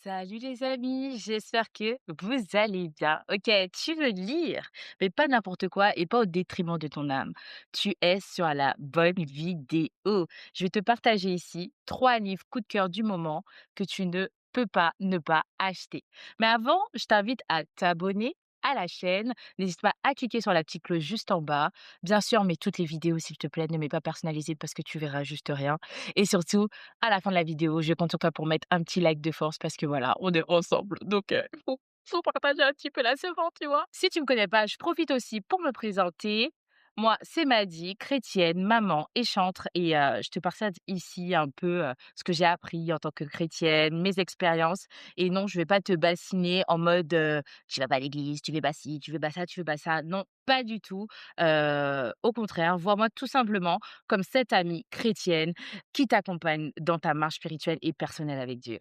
Salut les amis, j'espère que vous allez bien. Ok, tu veux lire, mais pas n'importe quoi et pas au détriment de ton âme. Tu es sur la bonne vidéo. Je vais te partager ici 3 livres coup de cœur du moment que tu ne peux pas ne pas acheter. Mais avant, je t'invite à t'abonner à la chaîne. N'hésite pas à cliquer sur la petite cloche juste en bas. Bien sûr, mets toutes les vidéos s'il te plaît, ne mets pas personnalisées parce que tu verras juste rien. Et surtout, à la fin de la vidéo, je compte sur toi pour mettre un petit like de force parce que voilà, on est ensemble. Donc, faut partager un petit peu la semence, tu vois? Si tu me connais pas, je profite aussi pour me présenter. Moi, c'est Mady, chrétienne, maman et chantre et je te partage ici un peu, ce que j'ai appris en tant que chrétienne, mes expériences et non, je vais pas te bassiner en mode, «Tu vas pas à l'église, tu fais pas ci, tu fais pas ça, tu fais pas ça». Non, pas du tout. Au contraire, vois-moi tout simplement comme cette amie chrétienne qui t'accompagne dans ta marche spirituelle et personnelle avec Dieu.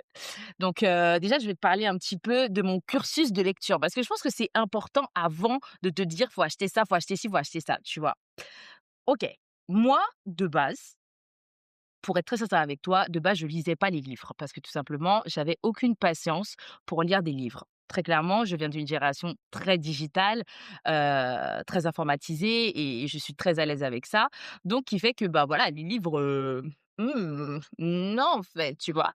Donc, déjà, je vais te parler un petit peu de mon cursus de lecture parce que je pense que c'est important avant de te dire: «Faut acheter ça, faut acheter ci, faut acheter ça», tu vois? OK. Moi, de base, pour être très sincère avec toi, de base, je lisais pas les livres parce que tout simplement, j'avais aucune patience pour lire des livres. Très clairement, je viens d'une génération très digitale, très informatisée et je suis très à l'aise avec ça. Donc qui fait que, bah, voilà, les livres, non, en fait, tu vois?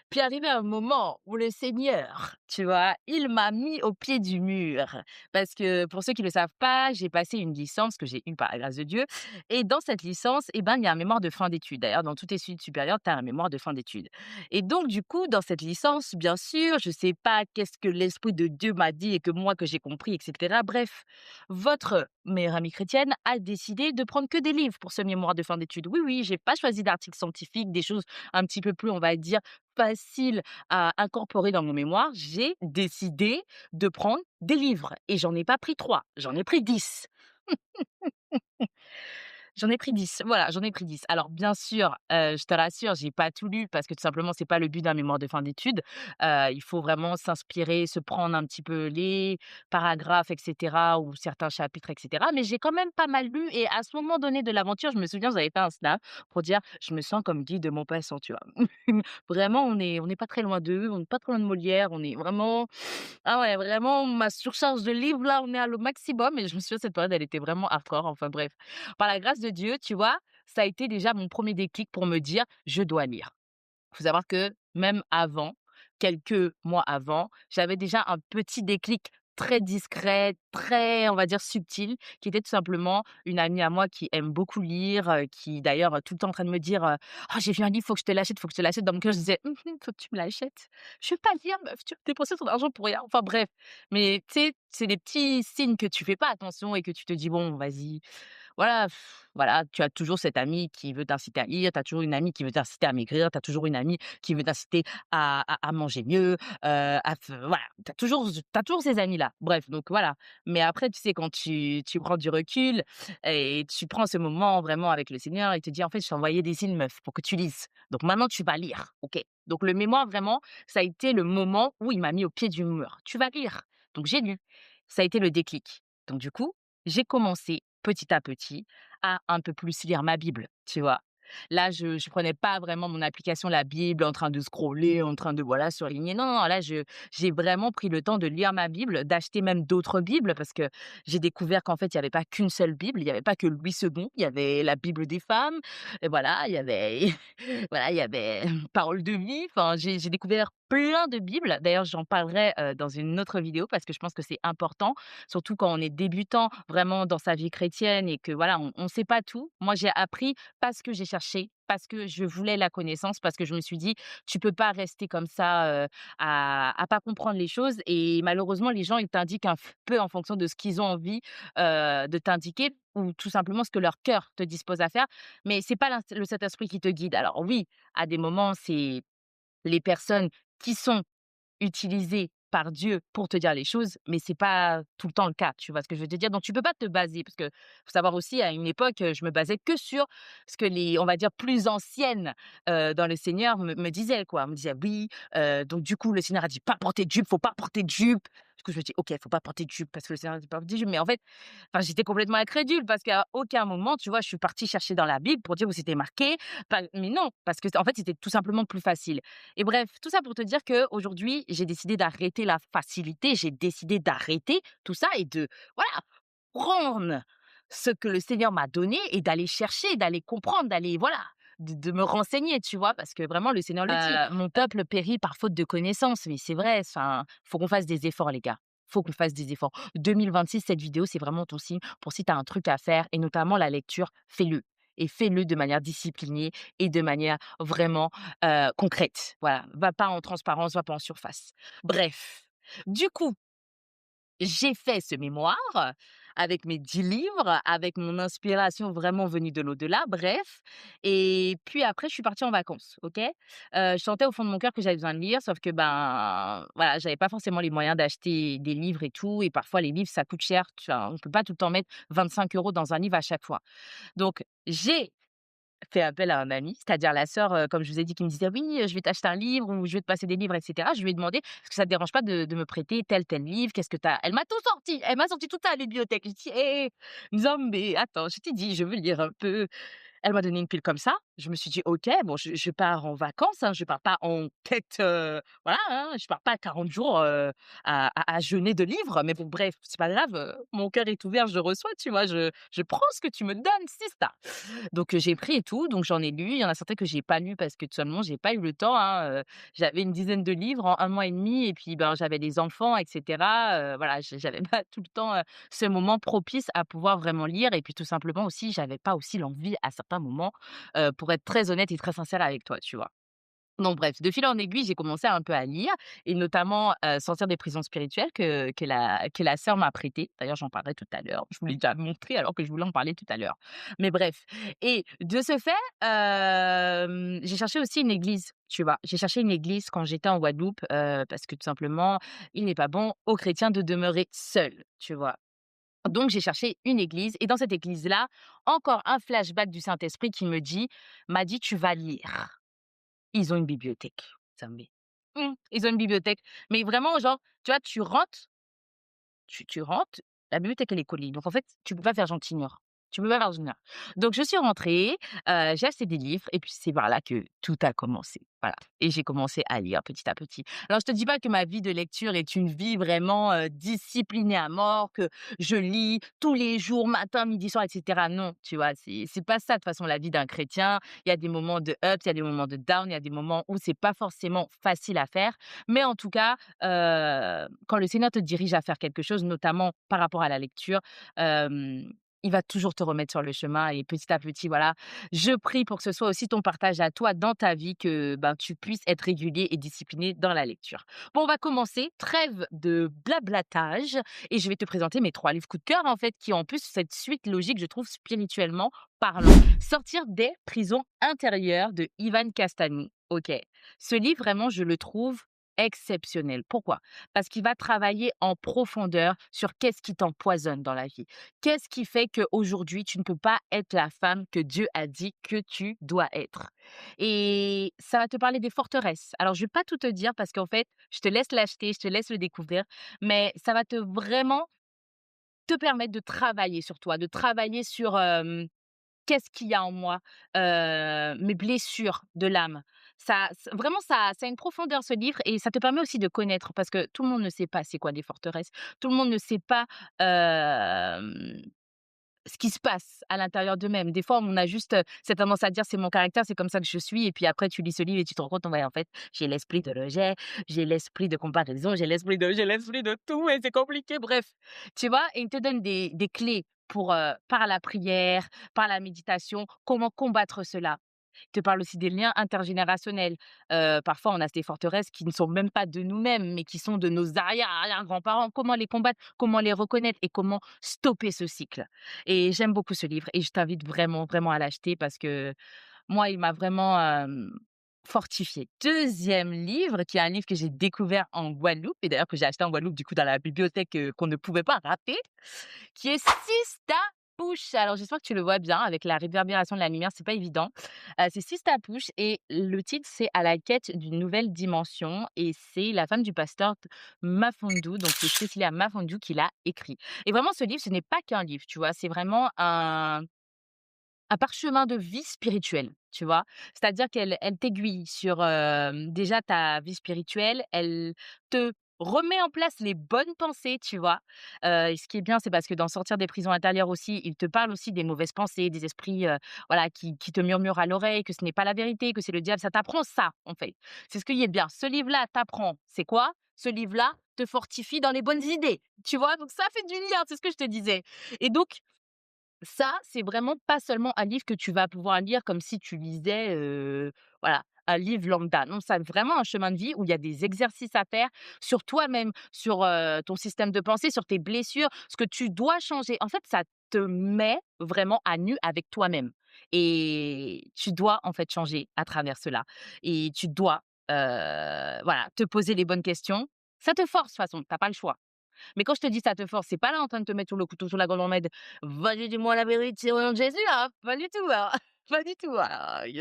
Puis arrivé un moment où le Seigneur, tu vois, il m'a mis au pied du mur. Parce que pour ceux qui ne le savent pas, j'ai passé une licence que j'ai eue par la grâce de Dieu. Et dans cette licence, eh ben, il y a un mémoire de fin d'études. D'ailleurs, dans toute étude supérieure, tu as un mémoire de fin d'études. Et donc, du coup, dans cette licence, bien sûr, je sais pas qu'est-ce que l'Esprit de Dieu m'a dit et que moi, que j'ai compris, etc. Bref, votre meilleure amie chrétienne a décidé de prendre que des livres pour ce mémoire de fin d'études. Oui, oui, j'ai pas choisi d'articles scientifiques, des choses un petit peu plus, on va dire, facile à incorporer dans mon mémoire, j'ai décidé de prendre des livres et j'en ai pas pris 3, j'en ai pris 10. J'en ai pris 10. Voilà, j'en ai pris 10. Alors bien sûr, je te rassure, j'ai pas tout lu parce que tout simplement, c'est pas le but d'un mémoire de fin d'études. Il faut vraiment s'inspirer, se prendre un petit peu les paragraphes et cetera ou certains chapitres et cetera. Mais j'ai quand même pas mal lu et à ce moment donné de l'aventure, je me souviens, j'avais fait un snap pour dire: «Je me sens comme Guy de Maupassant», tu vois? Vraiment, on n'est pas très loin d'eux, on n'est pas très loin de Molière, on est vraiment ah ouais, vraiment ma surcharge de livres là, on est à le maximum et je me souviens cette période, elle était vraiment hardcore, enfin bref. Par la grâce de Dieu, tu vois, ça a été déjà mon premier déclic pour me dire: «Je dois lire». Il faut savoir que même avant, quelques mois avant, j'avais déjà un petit déclic très discret, très, on va dire, subtil, qui était tout simplement une amie à moi qui aime beaucoup lire, qui d'ailleurs, tout le temps en train de me dire, «Oh j'ai vu un livre, faut que je te l'achète, faut que je te l'achète». Dans mon cœur, je disais: «Mmh faut que tu me l'achètes. Je veux pas lire meuf, tu vas dépenser ton argent pour rien». Enfin bref, mais tu sais, c'est des petits signes que tu fais pas attention et que tu te dis: «Bon vas-y». Voilà, voilà, tu as toujours cet ami qui veut t'inciter à lire, tu as toujours une amie qui veut t'inciter à maigrir, tu as toujours une amie qui veut t'inciter à manger mieux, voilà, tu as toujours ces amis-là. Bref, donc voilà. Mais après, tu sais, quand tu prends du recul et tu prends ce moment vraiment avec le Seigneur, il te dit: «En fait, je t'ai envoyé des signes meuf pour que tu lises. Donc maintenant, tu vas lire, OK?» Donc le mémoire, vraiment, ça a été le moment où il m'a mis au pied du mur. «Tu vas lire». Donc j'ai lu. Ça a été le déclic. Donc du coup, j'ai commencé petit à petit à un peu plus lire ma Bible, tu vois? Là, je prenais pas vraiment mon application, la Bible, en train de scroller, en train de, voilà, surligner. Non, non, là, j'ai vraiment pris le temps de lire ma Bible, d'acheter même d'autres Bibles parce que j'ai découvert qu'en fait, il y avait pas qu'une seule Bible, il y avait pas que Louis II, il y avait la Bible des femmes et voilà, il y avait voilà, il y avait Paroles de vie, enfin, j'ai découvert plein de Bibles. D'ailleurs, j'en parlerai, dans une autre vidéo parce que je pense que c'est important, surtout quand on est débutant vraiment dans sa vie chrétienne et que voilà, on sait pas tout. Moi, j'ai appris parce que j'ai cherché, parce que je voulais la connaissance, parce que je me suis dit: «Tu peux pas rester comme ça, à pas comprendre les choses» et malheureusement, les gens, ils t'indiquent un peu en fonction de ce qu'ils ont envie, de t'indiquer ou tout simplement ce que leur cœur te dispose à faire, mais c'est pas le Saint-Esprit qui te guide. Alors oui, à des moments, c'est les personnes qui sont utilisées par Dieu pour te dire les choses, mais c'est pas tout le temps le cas, tu vois ce que je veux te dire? Donc tu peux pas te baser parce que faut savoir aussi à une époque, je me basais que sur ce que les, on va dire, plus anciennes, dans le Seigneur me disaient quoi. Me disaient: «Oui, donc du coup le Seigneur a dit: "Pas porter de jupe, faut pas porter de jupe"». Du coup, je me dis: «OK, il faut pas porter de jupe parce que le Seigneur dit pas porter de jupe». Mais en fait, enfin, j'étais complètement incrédule parce qu'à aucun moment, tu vois, je suis partie chercher dans la Bible pour dire où c'était marqué. Pas mais non, parce que en fait, c'était tout simplement plus facile. Et bref, tout ça pour te dire qu'aujourd'hui, j'ai décidé d'arrêter la facilité, j'ai décidé d'arrêter tout ça et de, voilà, prendre ce que le Seigneur m'a donné et d'aller chercher, d'aller comprendre, d'aller, voilà, de me renseigner, tu vois? Parce que vraiment le Seigneur le dit: «Mon peuple périt par faute de connaissance». Mais c'est vrai, enfin, faut qu'on fasse des efforts les gars. Faut qu'on fasse des efforts. 2026, cette vidéo, c'est vraiment ton signe pour si tu as un truc à faire et notamment la lecture, fais-le et fais-le de manière disciplinée et de manière vraiment, concrète. Voilà, va pas en transparence, va pas en surface. Bref, du coup, j'ai fait ce mémoire avec mes 10 livres, avec mon inspiration vraiment venue de l'au-delà, bref. Et puis après, je suis partie en vacances, OK? Je sentais au fond de mon cœur que j'avais besoin de lire, sauf que, ben, voilà, j'avais pas forcément les moyens d'acheter des livres et tout et parfois les livres, ça coûte cher, tu vois? On peut pas tout le temps mettre 25 € dans un livre à chaque fois. Donc j'ai fait appel à un ami, c'est-à-dire la sœur, comme je vous ai dit, qui me disait: «Oui, je vais t'acheter un livre ou je vais te passer des livres et cetera». Je lui ai demandé: «Est-ce que ça te dérange pas de me prêter tel livre? Qu'est-ce que tu as?» Elle m'a tout sorti, elle m'a sorti tout ça à la bibliothèque. J'ai dit: «Hé, non mais attends, je t'ai dit, je veux lire un peu». Elle m'a donné une pile comme ça. Je me suis dit: «OK, bon, je pars en vacances, hein, je pars pas en quête, voilà, hein, je pars pas 40 jours, à jeûner de livres». Mais bon, bref, c'est pas grave, mon cœur est ouvert, je reçois, tu vois? Je prends ce que tu me donnes, c'est ça. Donc j'ai pris et tout, donc j'en ai lu. Il y en a certains que j'ai pas lus parce que tout simplement j'ai pas eu le temps, hein, j'avais une dizaine de livres en 1 mois et demi et puis, ben, j'avais des enfants et cetera, voilà, j'avais pas tout le temps, ce moment propice à pouvoir vraiment lire et puis tout simplement aussi, j'avais pas aussi l'envie à certains moments, pour être très honnête et très sincère avec toi, tu vois? Donc bref, de fil en aiguille, j'ai commencé un peu à lire et notamment, Sortir des prisons spirituelles que la sœur m'a prêté. D'ailleurs, j'en parlerai tout à l'heure. Je vous l'ai déjà montré alors que je voulais en parler tout à l'heure. Mais bref et de ce fait, j'ai cherché aussi une église, tu vois? J'ai cherché une église quand j'étais en Guadeloupe, parce que tout simplement, il n'est pas bon aux chrétiens de demeurer seuls, tu vois? Donc j'ai cherché une église et dans cette église-là, encore un flashback du Saint-Esprit qui m'a dit: «Tu vas lire». Ils ont une bibliothèque, Zambé. Ils ont une bibliothèque, mais vraiment genre, tu vois, tu rentres, la bibliothèque elle est collée, donc en fait, tu peux pas faire genre tu ignores. Tu peux pas faire genre tu ignores. Donc je suis rentrée, j'ai acheté des livres et puis c'est par là que tout a commencé, voilà et j'ai commencé à lire petit à petit. Alors je te dis pas que ma vie de lecture est une vie vraiment, disciplinée à mort, que je lis tous les jours, matin, midi, soir et cetera. Non, tu vois? C'est pas ça de toute façon la vie d'un chrétien. Il y a des moments de up, il y a des moments de down, il y a des moments où c'est pas forcément facile à faire, mais en tout cas, quand le Seigneur te dirige à faire quelque chose, notamment par rapport à la lecture, hem, il va toujours te remettre sur le chemin et petit à petit, voilà, je prie pour que ce soit aussi ton partage à toi dans ta vie que, ben, tu puisses être régulier et discipliné dans la lecture. Bon, on va commencer, trêve de blablatage et je vais te présenter mes 3 livres coup de cœur, en fait, qui ont en plus cette suite logique, je trouve, spirituellement parlant. Sortir des prisons intérieures de Ivan Castagni. OK. Ce livre, vraiment, je le trouve exceptionnel. Pourquoi? Parce qu'il va travailler en profondeur sur qu'est-ce qui t'empoisonne dans la vie. Qu'est-ce qui fait qu'aujourd'hui, tu ne peux pas être la femme que Dieu a dit que tu dois être? Et ça va te parler des forteresses. Alors, je vais pas tout te dire parce qu'en fait, je te laisse l'acheter, je te laisse le découvrir, mais ça va te vraiment te permettre de travailler sur toi, de travailler sur, qu'est-ce qu'il y a en moi? Mes blessures de l'âme. Vraiment ça a une profondeur ce livre et ça te permet aussi de connaître parce que tout le monde ne sait pas c'est quoi des forteresses. Tout le monde ne sait pas, ce qui se passe à l'intérieur d'eux-mêmes. Des fois, on a juste, cette tendance à dire: «C'est mon caractère, c'est comme ça que je suis» et puis après tu lis ce livre et tu te rends compte, ouais, en fait, j'ai l'esprit de rejet, j'ai l'esprit de comparaison, j'ai l'esprit de tout et c'est compliqué, bref. Tu vois? Et il te donne des clés pour, par la prière, par la méditation, comment combattre cela. Il te parle aussi des liens intergénérationnels. Parfois, on a des forteresses qui ne sont même pas de nous-mêmes, mais qui sont de nos arrière-grands-parents. Comment les combattre? Comment les reconnaître? Et comment stopper ce cycle? Et j'aime beaucoup ce livre et je t'invite vraiment, vraiment à l'acheter parce que moi, il m'a vraiment, fortifiée. 2e livre, qui est un livre que j'ai découvert en Guadeloupe et d'ailleurs que j'ai acheté en Guadeloupe, du coup, dans la bibliothèque, qu'on ne pouvait pas rater, qui est Sister push, alors j'espère que tu le vois bien avec la réverbération de la lumière, c'est pas évident. C'est Sista Push et le titre, c'est «À la quête d'une nouvelle dimension» et c'est la femme du pasteur Mafoundou, donc c'est Cécilia Mafoundou qui l'a écrit et vraiment ce livre, ce n'est pas qu'un livre, tu vois? C'est vraiment un parchemin de vie spirituelle, tu vois? C'est-à-dire qu'elle t'aiguille sur, déjà ta vie spirituelle, elle te remet en place les bonnes pensées, tu vois? Et ce qui est bien, c'est parce que dans Sortir des prisons intérieures aussi, il te parle aussi des mauvaises pensées, des esprits, voilà, qui te murmurent à l'oreille que ce n'est pas la vérité, que c'est le diable. Ça t'apprend ça, en fait. C'est ce qui est bien. Ce livre-là t'apprend c'est quoi? Ce livre-là te fortifie dans les bonnes idées, tu vois? Donc ça fait du lien, c'est ce que je te disais et donc ça, c'est vraiment pas seulement un livre que tu vas pouvoir lire comme si tu lisais, voilà, un livre lambda. Non, c'est vraiment un chemin de vie où il y a des exercices à faire sur toi-même, sur, ton système de pensée, sur tes blessures, ce que tu dois changer. En fait, ça te met vraiment à nu avec toi-même et tu dois, en fait, changer à travers cela et tu dois, voilà, te poser les bonnes questions. Ça te force de toute façon, tu as pas le choix. Mais quand je te dis ça te force, c'est pas là en train de te mettre tout le couteau sous la gorge en mode: «Vas-y, dis-moi la vérité au nom de Jésus», hein, pas du tout, hein, pas du tout,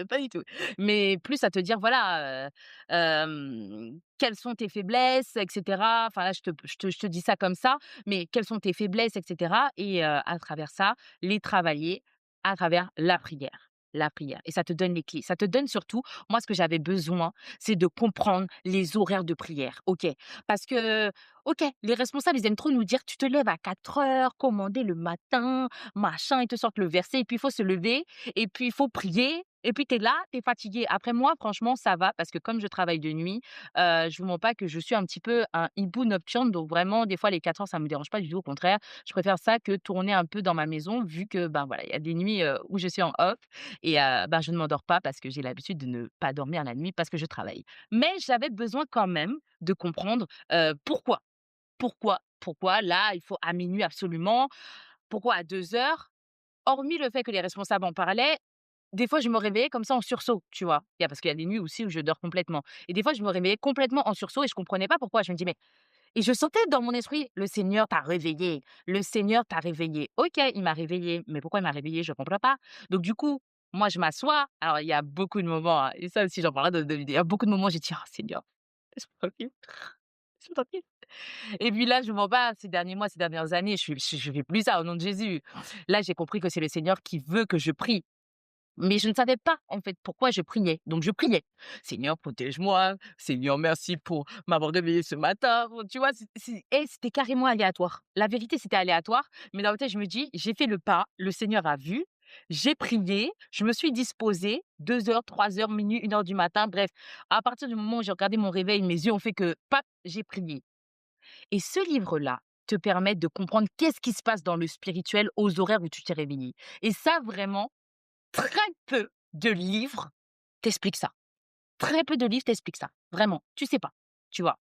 pas du tout. Mais plus à te dire voilà, quelles sont tes faiblesses et cetera. Enfin là, je te dis ça comme ça, mais quelles sont tes faiblesses et cetera et à travers ça, les travailler à travers la prière. La prière et ça te donne les clés. Ça te donne surtout moi ce que j'avais besoin, c'est de comprendre les horaires de prière, OK? Parce que OK, les responsables, ils aiment trop nous dire: «Tu te lèves à 4 heures, commander le matin, machin». Ils te sortent le verset et puis il faut se lever et puis il faut prier et puis tu es là, tu es fatigué. Après moi, franchement, ça va parce que comme je travaille de nuit, je vous mens pas que je suis un petit peu un hibou nocturne donc vraiment des fois les 4 heures, ça me dérange pas du tout, au contraire. Je préfère ça que tourner un peu dans ma maison vu que, ben, voilà, il y a des nuits, où je suis en off et ben, je ne m'endors pas parce que j'ai l'habitude de ne pas dormir la nuit parce que je travaille. Mais j'avais besoin quand même de comprendre, pourquoi. Pourquoi là, il faut à minuit absolument? Pourquoi à 2 heures? Hormis le fait que les responsables en parlaient, des fois je me réveillais comme ça en sursaut, tu vois? Parce qu'il y a des nuits aussi où je dors complètement et des fois je me réveillais complètement en sursaut et je comprenais pas pourquoi. Je me dis: «Mais» et je sentais dans mon esprit: «Le Seigneur t'a réveillé, le Seigneur t'a réveillé». OK, il m'a réveillé, mais pourquoi il m'a réveillé? Je comprends pas. Donc du coup, moi je m'assois. Alors il y a beaucoup de moments, et ça aussi j'en parlerai dans vidéo. Il y a beaucoup de moments où j'ai dit: «Oh Seigneur, laisse-moi tranquille, laisse-moi tranquille». Et puis là, je m'en bats ces derniers mois, ces dernières années, je fais plus ça au nom de Jésus. Là, j'ai compris que c'est le Seigneur qui veut que je prie. Mais je ne savais pas, en fait, pourquoi je priais. Donc je priais: «Seigneur, protège-moi. Seigneur, merci pour m'avoir réveillé ce matin». Bon, tu vois? C'était carrément aléatoire. La vérité, c'était aléatoire, mais dans ma tête, je me dis: «J'ai fait le pas, le Seigneur a vu, j'ai prié, je me suis disposée, 2 heures, 3 heures, minuit, 1 heure du matin, bref, à partir du moment où j'ai regardé mon réveil, mes yeux ont fait que, paf, j'ai prié. Et ce livre-là te permet de comprendre qu'est-ce qui se passe dans le spirituel aux horaires où tu t'es réveillé. Et ça, vraiment, très peu de livres t'expliquent ça. Très peu de livres t'expliquent ça. Vraiment, tu sais pas, tu vois?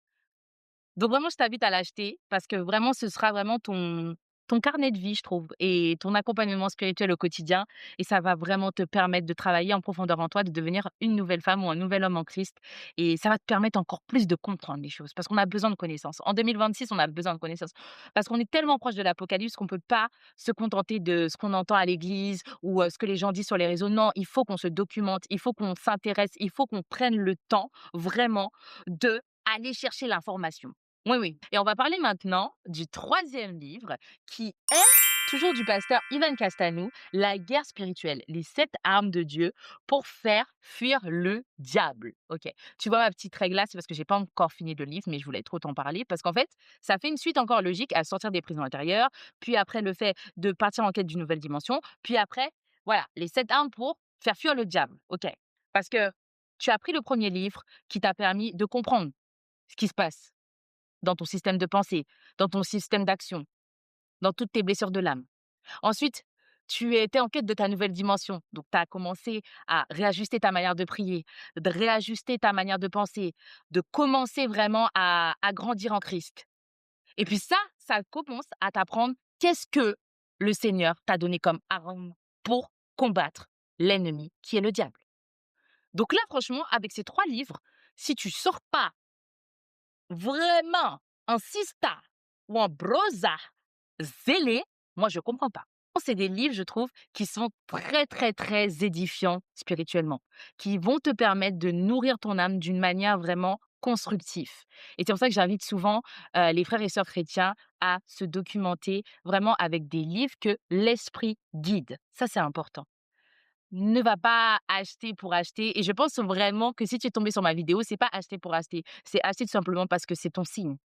Donc vraiment, je t'invite à l'acheter parce que vraiment, ce sera vraiment ton carnet de vie, je trouve et ton accompagnement spirituel au quotidien et ça va vraiment te permettre de travailler en profondeur en toi, de devenir une nouvelle femme ou un nouvel homme en Christ et ça va te permettre encore plus de comprendre les choses parce qu'on a besoin de connaissances. En 2026, on a besoin de connaissances parce qu'on est tellement proche de l'apocalypse qu'on peut pas se contenter de ce qu'on entend à l'église ou, ce que les gens disent sur les réseaux. Non, il faut qu'on se documente, il faut qu'on s'intéresse, il faut qu'on prenne le temps vraiment de aller chercher l'information. Oui, oui. Et on va parler maintenant du troisième livre qui est toujours du pasteur Ivan Castanou, La guerre spirituelle, les 7 armes de Dieu pour faire fuir le diable. OK. Tu vois ma petite règle là, c'est parce que j'ai pas encore fini le livre, mais je voulais trop t'en parler parce qu'en fait, ça fait une suite encore logique à sortir des prisons intérieures, puis après le fait de partir en quête d'une nouvelle dimension, puis après, voilà, les 7 armes pour faire fuir le diable. OK. Parce que tu as pris le premier livre qui t'a permis de comprendre ce qui se passe dans ton système de pensée, dans ton système d'action, dans toutes tes blessures de l'âme. Ensuite, tu étais en quête de ta nouvelle dimension. Donc, tu as commencé à réajuster ta manière de prier, de réajuster ta manière de penser, de commencer vraiment à grandir en Christ. Et puis ça commence à t'apprendre qu'est-ce que le Seigneur t'a donné comme arme pour combattre l'ennemi qui est le diable. Donc là, franchement, avec ces 3 livres, si tu sors pas vraiment un sista ou un brosa zélé, moi je comprends pas. C'est des livres, je trouve, qui sont très, très, très édifiants spirituellement, qui vont te permettre de nourrir ton âme d'une manière vraiment constructive. Et c'est pour ça que j'invite souvent, les frères et sœurs chrétiens à se documenter vraiment avec des livres que l'esprit guide. Ça, c'est important. Ne va pas acheter pour acheter et je pense vraiment que si tu es tombé sur ma vidéo, c'est pas acheter pour acheter, c'est acheter tout simplement parce que c'est ton signe.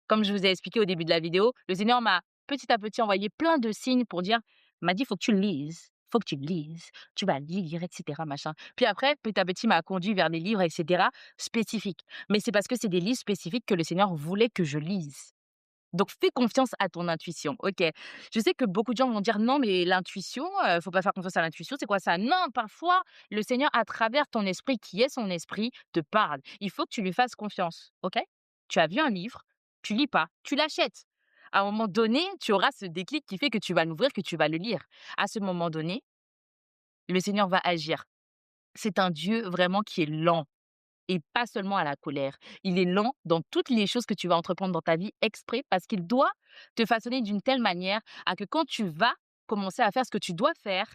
Comme je vous ai expliqué au début de la vidéo, le Seigneur m'a petit à petit envoyé plein de signes pour dire, m'a dit: «Faut que tu lises, faut que tu lises, tu vas lire et cetera machin». Puis après, petit à petit, m'a conduit vers des livres et cetera spécifiques. Mais c'est parce que c'est des livres spécifiques que le Seigneur voulait que je lise. Donc fais confiance à ton intuition, OK. Je sais que beaucoup de gens vont dire: «Non, mais l'intuition, faut pas faire confiance à l'intuition, c'est quoi ça?» Non, parfois, le Seigneur, à travers ton esprit, qui est son esprit, te parle. Il faut que tu lui fasses confiance, OK? Tu as vu un livre, tu lis pas, tu l'achètes. À un moment donné, tu auras ce déclic qui fait que tu vas l'ouvrir, que tu vas le lire. À ce moment donné, le Seigneur va agir. C'est un Dieu vraiment qui est lent et pas seulement à la colère. Il est lent dans toutes les choses que tu vas entreprendre dans ta vie exprès parce qu'il doit te façonner d'une telle manière à que quand tu vas commencer à faire ce que tu dois faire,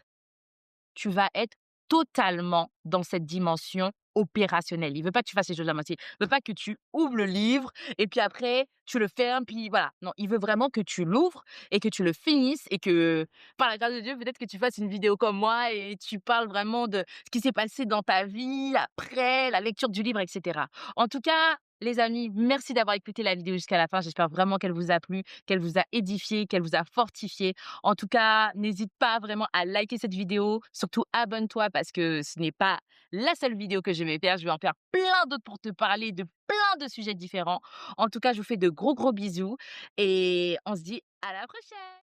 tu vas être totalement dans cette dimension opérationnelle. Il veut pas que tu fasses les choses à moitié. Il veut pas que tu ouvres le livre et puis après tu le fermes, puis voilà. Non, il veut vraiment que tu l'ouvres et que tu le finisses et que, par la grâce de Dieu, peut-être que tu fasses une vidéo comme moi et tu parles vraiment de ce qui s'est passé dans ta vie après la lecture du livre et cetera. En tout cas, les amis, merci d'avoir écouté la vidéo jusqu'à la fin. J'espère vraiment qu'elle vous a plu, qu'elle vous a édifié, qu'elle vous a fortifié. En tout cas, n'hésite pas vraiment à liker cette vidéo. Surtout, abonne-toi parce que ce n'est pas la seule vidéo que je vais faire. Je vais en faire plein d'autres pour te parler de plein de sujets différents. En tout cas, je vous fais de gros, gros bisous et on se dit à la prochaine.